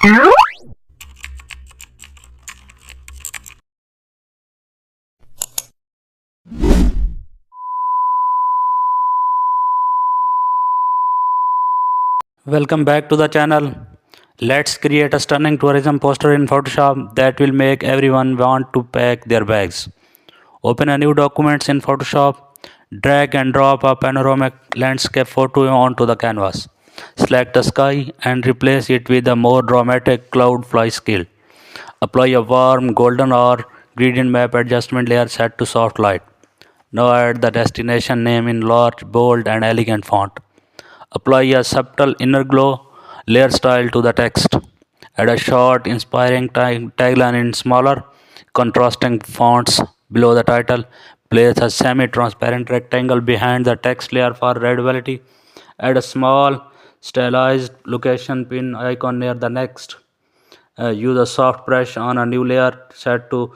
Welcome back to the channel. Let's create a stunning tourism poster in Photoshop that will make everyone want to pack their bags. Open a new document in Photoshop. Drag and drop a panoramic landscape photo onto the canvas. Select the sky and replace it with a more dramatic cloud fly scale. Apply a warm golden or gradient map adjustment layer set to soft light. Now add the destination name in large, bold and elegant font. Apply a subtle inner glow layer style to the text. Add a short, inspiring tagline in smaller, contrasting fonts below the title. Place a semi-transparent rectangle behind the text layer for readability. Add a small, stylized location pin icon near the next. Use a soft brush on a new layer set to